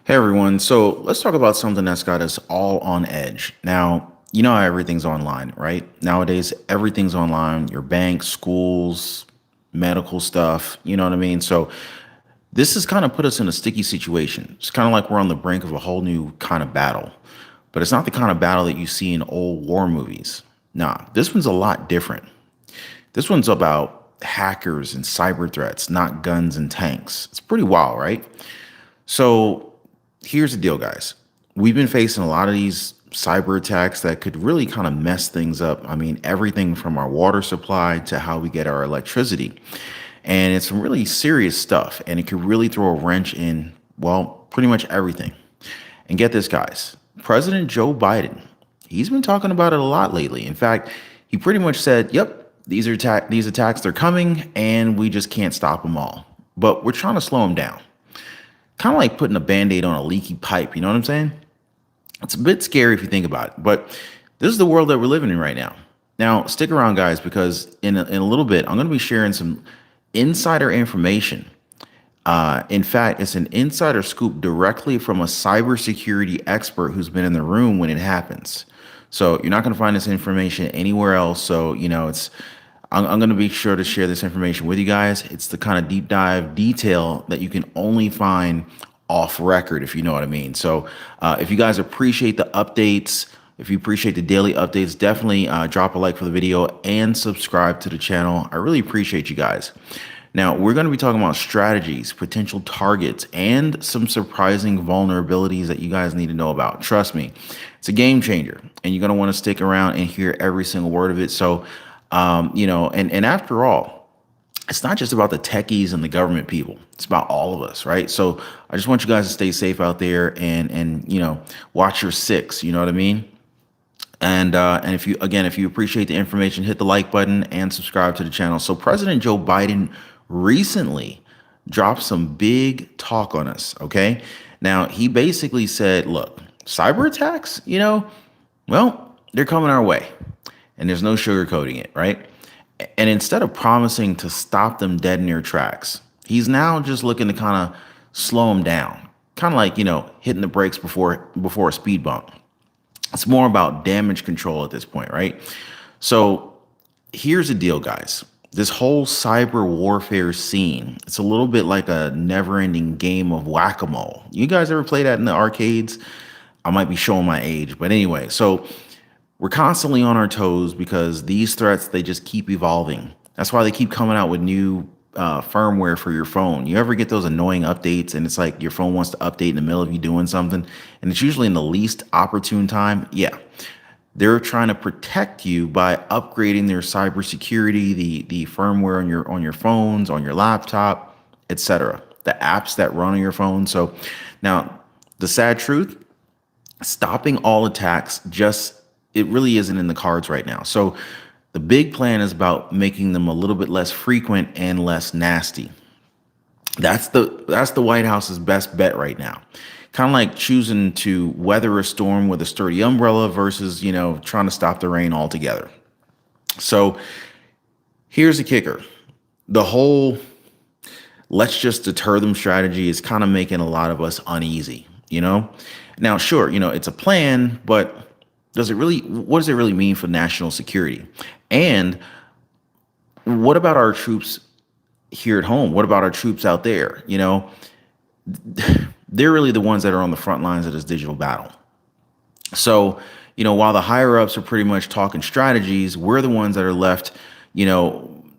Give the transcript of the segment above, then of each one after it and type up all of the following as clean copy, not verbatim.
Hey everyone, so let's talk about something that's got us all on edge. Now, you know how everything's online, right? Nowadays, everything's online, your bank, schools, medical stuff, you know what I mean? So, this has kind of put us in a sticky situation. It's kind of like we're on the brink of a whole new kind of battle, but it's not the kind of battle that you see in old war movies. Nah, this one's a lot different. This one's about hackers and cyber threats, not guns and tanks. It's pretty wild, right? So, here's the deal, guys. We've been facing a lot of these cyber attacks that could really kind of mess things up. I mean, everything from our water supply to how we get our electricity. And it's some really serious stuff. And it could really throw a wrench in, well, pretty much everything. And get this, guys. President Joe Biden, he's been talking about it a lot lately. In fact, he pretty much said, yep, these attacks, they're coming, and we just can't stop them all. But we're trying to slow them down. Kind of like putting a band-aid on a leaky pipe, you know what I'm saying? It's a bit scary if you think about it, but this is the world that we're living in right now. Now, stick around, guys, because in a little bit, I'm going to be sharing some insider information. In fact, it's an insider scoop directly from a cybersecurity expert who's been in the room when it happens. So you're not going to find this information anywhere else. So, I'm going to be sure to share this information with you guys. It's the kind of deep dive detail that you can only find off record, if you know what I mean. So if you guys appreciate the updates, if you appreciate the daily updates, definitely drop a like for the video and subscribe to the channel. I really appreciate you guys. Now, we're going to be talking about strategies, potential targets, and some surprising vulnerabilities that you guys need to know about. Trust me, it's a game changer, and you're going to want to stick around and hear every single word of it. So, and after all, it's not just about the techies and the government people. It's about all of us, right? So I just want you guys to stay safe out there and watch your six. You know what I mean? And if you appreciate the information, hit the like button and subscribe to the channel. So President Joe Biden recently dropped some big talk on us. Okay, now he basically said, "Look, cyber attacks, well, they're coming our way, and there's no sugarcoating it, right?" And instead of promising to stop them dead in their tracks, he's now just looking to kind of slow them down, kind of like hitting the brakes before a speed bump. It's more about damage control at this point, right? So here's the deal, guys. This whole cyber warfare scene, it's a little bit like a never-ending game of whack-a-mole. You guys ever play that in the arcades? I might be showing my age, but anyway, so we're constantly on our toes because these threats, they just keep evolving. That's why they keep coming out with new firmware for your phone. You ever get those annoying updates and it's like your phone wants to update in the middle of you doing something and it's usually in the least opportune time? Yeah. They're trying to protect you by upgrading their cybersecurity, the firmware on your phones, on your laptop, etc. The apps that run on your phone. So now the sad truth, stopping all attacks it really isn't in the cards right now. So the big plan is about making them a little bit less frequent and less nasty. That's the White House's best bet right now. Kind of like choosing to weather a storm with a sturdy umbrella versus, trying to stop the rain altogether. So here's the kicker. The whole let's just deter them strategy is kind of making a lot of us uneasy, Now, sure, it's a plan, but what does it really mean for national security? And what about our troops here at home? What about our troops out there? They're really the ones that are on the front lines of this digital battle. So, while the higher ups are pretty much talking strategies, we're the ones that are left,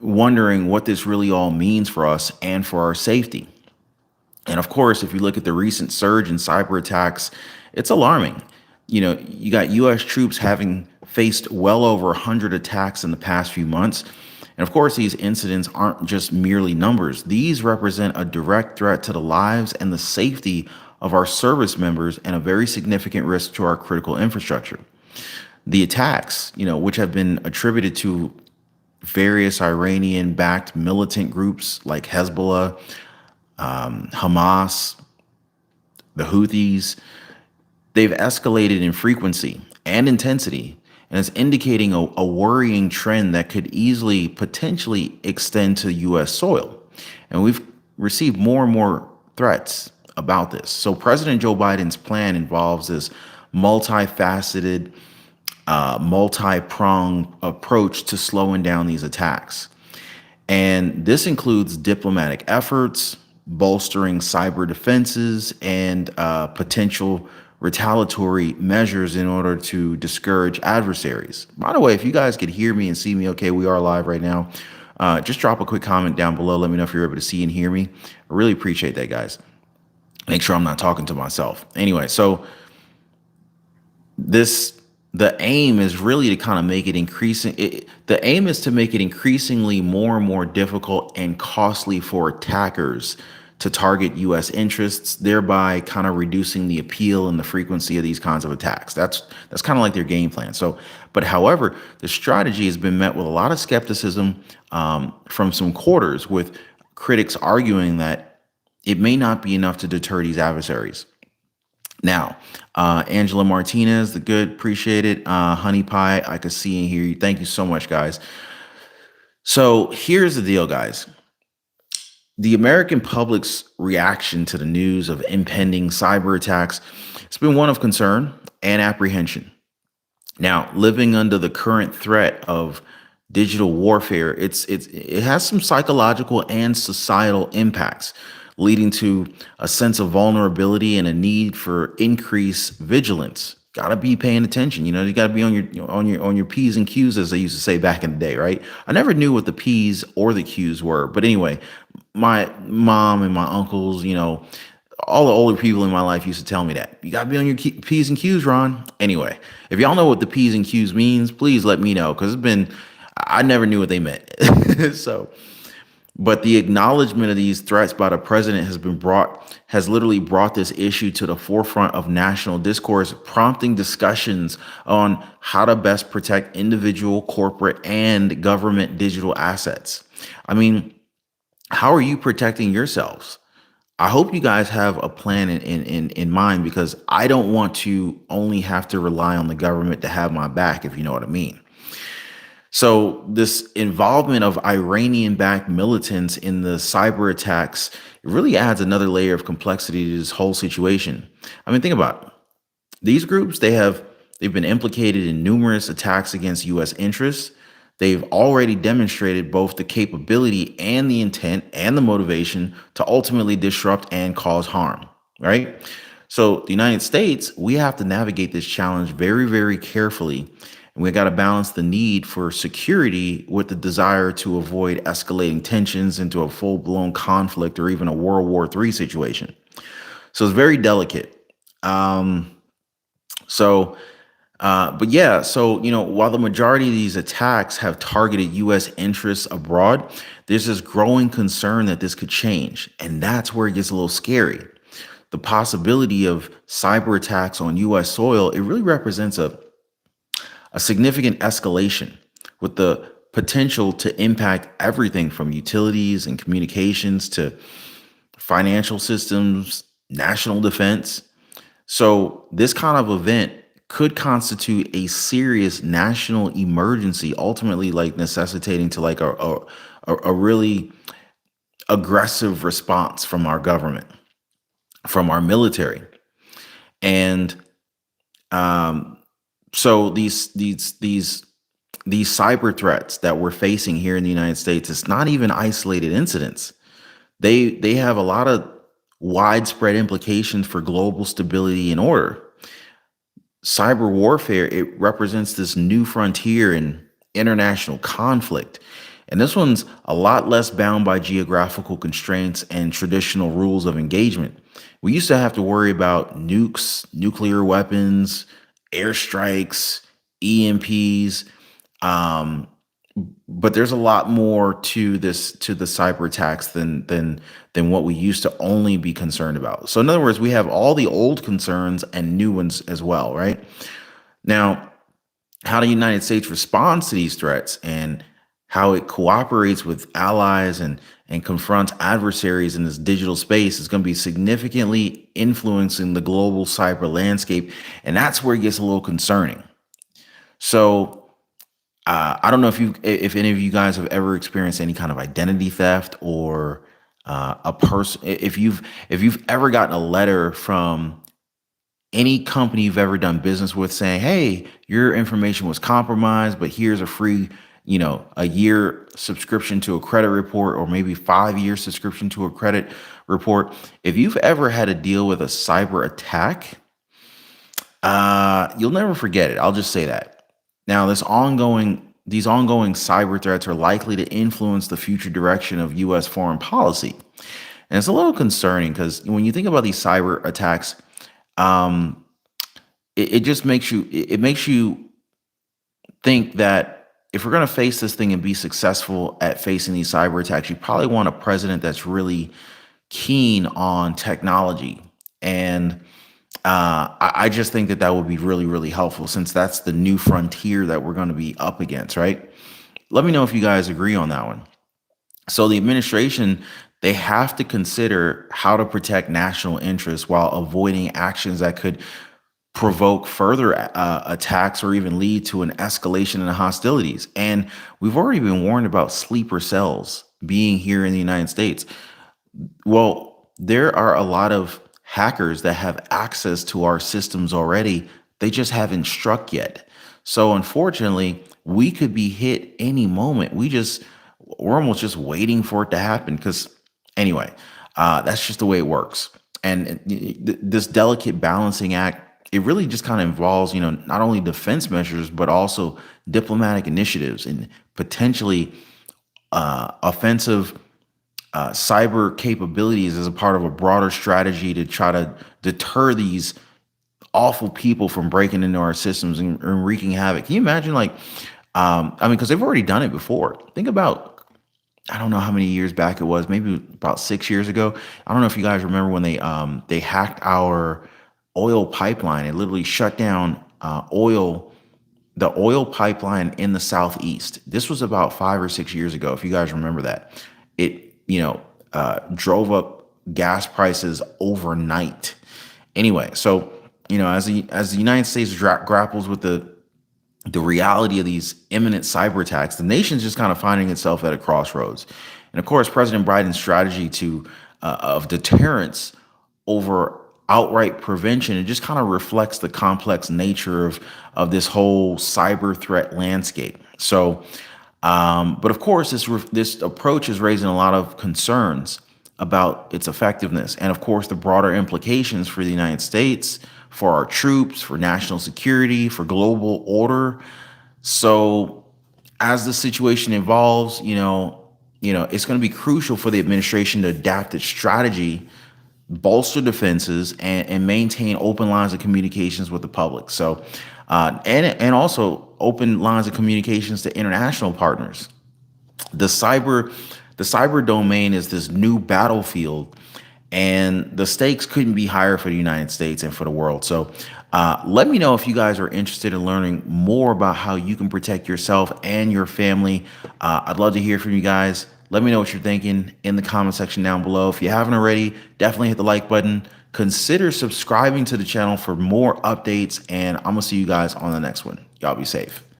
wondering what this really all means for us and for our safety. And of course, if you look at the recent surge in cyber attacks, it's alarming. You got U.S. troops having faced well over 100 attacks in the past few months. And of course, these incidents aren't just merely numbers. These represent a direct threat to the lives and the safety of our service members and a very significant risk to our critical infrastructure. The attacks, which have been attributed to various Iranian-backed militant groups like Hezbollah, Hamas, the Houthis, they've escalated in frequency and intensity, and it's indicating a worrying trend that could easily potentially extend to U.S. soil. And we've received more and more threats about this. So President Joe Biden's plan involves this multifaceted, multi-pronged approach to slowing down these attacks. And this includes diplomatic efforts, bolstering cyber defenses, and potential retaliatory measures in order to discourage adversaries. By the way, if you guys could hear me and see me okay, we are live right now. Just drop a quick comment down below. Let me know if you're able to see and hear me. I really appreciate that, guys. Make sure I'm not talking to myself. Anyway, so this the aim is really to kind of make it the aim is to make it increasingly more and more difficult and costly for attackers to target US interests, thereby kind of reducing the appeal and the frequency of these kinds of attacks. That's kind of like their game plan. So, but however, the strategy has been met with a lot of skepticism from some quarters, with critics arguing that it may not be enough to deter these adversaries. Now, Angela Martinez, the good, appreciate it. Honey Pie, I could see and hear you. Thank you so much, guys. So here's the deal, guys. The American public's reaction to the news of impending cyber attacks has been one of concern and apprehension. Now, living under the current threat of digital warfare, it has some psychological and societal impacts, leading to a sense of vulnerability and a need for increased vigilance. Got to be paying attention. You got to be on your P's and Q's, as they used to say back in the day, right? I never knew what the P's or the Q's were, but anyway, my mom and my uncles, all the older people in my life used to tell me that you got to be on your P's and Q's, Ron. Anyway, if y'all know what the P's and Q's means, please let me know, because I never knew what they meant. But the acknowledgement of these threats by the president has literally brought this issue to the forefront of national discourse, prompting discussions on how to best protect individual, corporate, and government digital assets. I mean, how are you protecting yourselves? I hope you guys have a plan in mind, because I don't want to only have to rely on the government to have my back, if you know what I mean. So this involvement of Iranian-backed militants in the cyber attacks, it really adds another layer of complexity to this whole situation. I mean, think about it. These groups, they've been implicated in numerous attacks against US interests. They've already demonstrated both the capability and the intent and the motivation to ultimately disrupt and cause harm, right? So the United States, we have to navigate this challenge very, very carefully. And we got to balance the need for security with the desire to avoid escalating tensions into a full-blown conflict or even a World War III situation. So it's very delicate. But yeah, so, while the majority of these attacks have targeted US interests abroad, there's this growing concern that this could change. And that's where it gets a little scary. The possibility of cyber attacks on US soil, it really represents a significant escalation, with the potential to impact everything from utilities and communications to financial systems, national defense. So this kind of event could constitute a serious national emergency, ultimately necessitating to a really aggressive response from our government, from our military. And so these cyber threats that we're facing here in the United States, it's not even isolated incidents. They have a lot of widespread implications for global stability and order. Cyber warfare, it represents this new frontier in international conflict. And this one's a lot less bound by geographical constraints and traditional rules of engagement. We used to have to worry about nukes, nuclear weapons, airstrikes, EMPs. But there's a lot more to the cyber attacks than what we used to only be concerned about. So in other words, we have all the old concerns and new ones as well, right? Now, how the United States responds to these threats and how it cooperates with allies and confronts adversaries in this digital space is going to be significantly influencing the global cyber landscape. And that's where it gets a little concerning. So I don't know if any of you guys have ever experienced any kind of identity theft or a person. If you've ever gotten a letter from any company you've ever done business with saying, "Hey, your information was compromised, but here's a free, a year subscription to a credit report, or maybe 5 year subscription to a credit report." If you've ever had to deal with a cyber attack, you'll never forget it. I'll just say that. Now, these ongoing cyber threats are likely to influence the future direction of U.S. foreign policy, and it's a little concerning because when you think about these cyber attacks, um, it just makes you think that if we're going to face this thing and be successful at facing these cyber attacks, you probably want a president that's really keen on technology. And I just think that that would be really, really helpful since that's the new frontier that we're going to be up against, right? Let me know if you guys agree on that one. So the administration, they have to consider how to protect national interests while avoiding actions that could provoke further attacks or even lead to an escalation in hostilities. And we've already been warned about sleeper cells being here in the United States. Well, there are a lot of hackers that have access to our systems already. They just haven't struck yet. So unfortunately, we could be hit any moment. We're almost just waiting for it to happen. Because anyway, that's just the way it works. And this delicate balancing act, it really just kind of involves, not only defense measures but also diplomatic initiatives and potentially offensive cyber capabilities as a part of a broader strategy to try to deter these awful people from breaking into our systems and wreaking havoc. Can you imagine, like, I mean, because they've already done it before. Think about, I don't know how many years back it was, maybe about 6 years ago. I don't know if you guys remember when they hacked our oil pipeline. It literally shut down the oil pipeline in the southeast. This was about 5 or 6 years ago, if you guys remember that. It, drove up gas prices overnight. Anyway, so as the United States grapples with the reality of these imminent cyber attacks, the nation's just kind of finding itself at a crossroads. And of course, President Biden's strategy of deterrence over outright prevention, it just kind of reflects the complex nature of this whole cyber threat landscape. So, but of course, this approach is raising a lot of concerns about its effectiveness, and of course, the broader implications for the United States, for our troops, for national security, for global order. So, as the situation evolves, it's going to be crucial for the administration to adapt its strategy, bolster defenses, and maintain open lines of communications with the public. So, and also open lines of communications to international partners. The cyber the cyber domain is this new battlefield, and the stakes couldn't be higher for the United States and for the world. So, let me know if you guys are interested in learning more about how you can protect yourself and your family. I'd love to hear from you guys. Let me know what you're thinking in the comment section down below. If you haven't already, definitely hit the like button. Consider subscribing to the channel for more updates, and I'm going to see you guys on the next one. Y'all be safe.